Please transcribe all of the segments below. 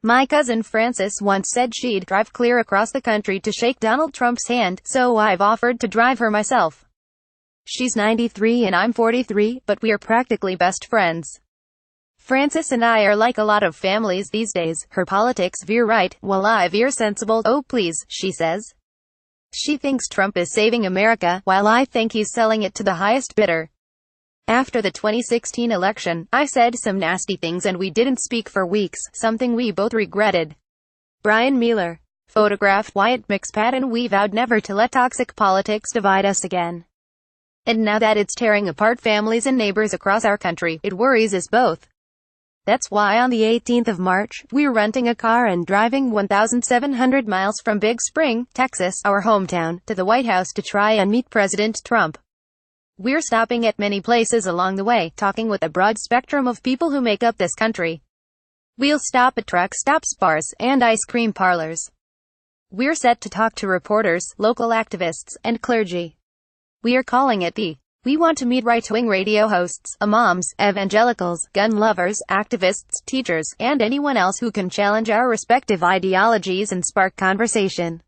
My cousin Frances once said she'd drive clear across the country to shake Donald Trump's hand, so I've offered to drive her myself. She's 93 and I'm 43, but we're practically best friends. Frances and I are like a lot of families these days. Her politics veer right, while I veer sensible. Oh please, she says. She thinks Trump is saving America, while I think he's selling it to the highest bidder. After the 2016 election, I said some nasty things and we didn't speak for weeks, something we both regretted. Bryan Mealer. Photograph. Wyatt McSpadden We vowed never to let toxic politics divide us again. And now that it's tearing apart families and neighbors across our country, it worries us both. That's why on the 18th of March, we're renting a car and driving 1,700 miles from Big Spring, Texas, our hometown, to the White House to try and meet President Trump. We're stopping at many places along the way, talking with a broad spectrum of people who make up this country. We'll stop at truck stops, bars, and ice cream parlors. We're set to talk to reporters, local activists, and clergy. We are calling it the We want to meet right-wing radio hosts, imams, evangelicals, gun lovers, activists, teachers, and anyone else who can challenge our respective ideologies and spark conversation.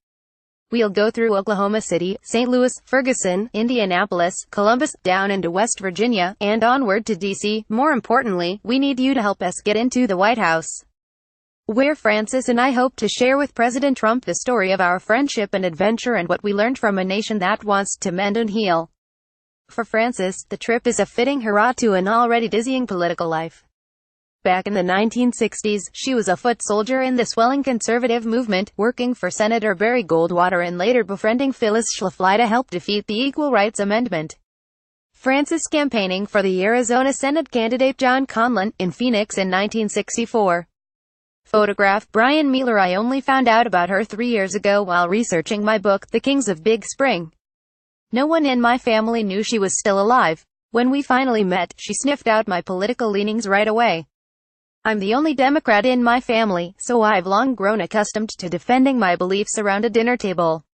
We'll go through Oklahoma City, St. Louis, Ferguson, Indianapolis, Columbus, down into West Virginia, and onward to D.C. More importantly, we need you to help us get into the White House, where Frances and I hope to share with President Trump the story of our friendship and adventure and what we learned from a nation that wants to mend and heal. For Frances, the trip is a fitting hurrah to an already dizzying political life. Back in the 1960s, she was a foot soldier in the swelling conservative movement, working for Senator Barry Goldwater and later befriending Phyllis Schlafly to help defeat the Equal Rights Amendment. Frances campaigning for the Arizona Senate candidate John Conlon, in Phoenix in 1964. Photograph. Bryan Mealer. I only found out about her 3 years ago while researching my book, The Kings of Big Spring. No one in my family knew she was still alive. When we finally met, she sniffed out my political leanings right away. I'm the only Democrat in my family, so I've long grown accustomed to defending my beliefs around a dinner table.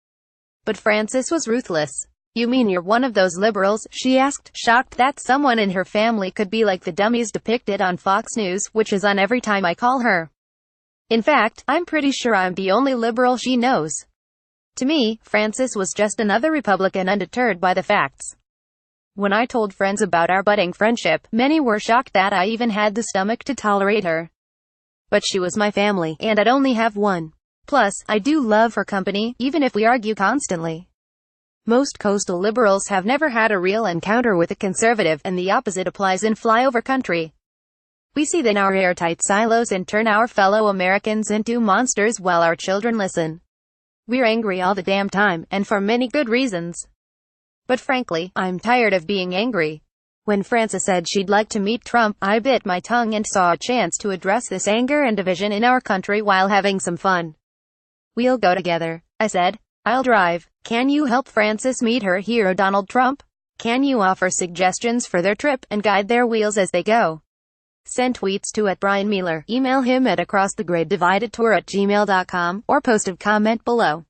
But Frances was ruthless. You mean you're one of those liberals? She asked, shocked that someone in her family could be like the dummies depicted on Fox News, which is on every time I call her. In fact, I'm pretty sure I'm the only liberal she knows. To me, Frances was just another Republican undeterred by the facts. When I told friends about our budding friendship, many were shocked that I even had the stomach to tolerate her. But she was my family, and I'd only have one. Plus, I do love her company, even if we argue constantly. Most coastal liberals have never had a real encounter with a conservative, and the opposite applies in flyover country. We sit in our airtight silos and turn our fellow Americans into monsters while our children listen. We're angry all the damn time, and for many good reasons. But frankly, I'm tired of being angry. When Frances said she'd like to meet Trump, I bit my tongue and saw a chance to address this anger and division in our country while having some fun. We'll go together, I said. I'll drive. Can you help Frances meet her hero Donald Trump? Can you offer suggestions for their trip and guide their wheels as they go? Send tweets to @BryanMealer, email him at acrossthegradedividedtour@gmail.com, or post a comment below.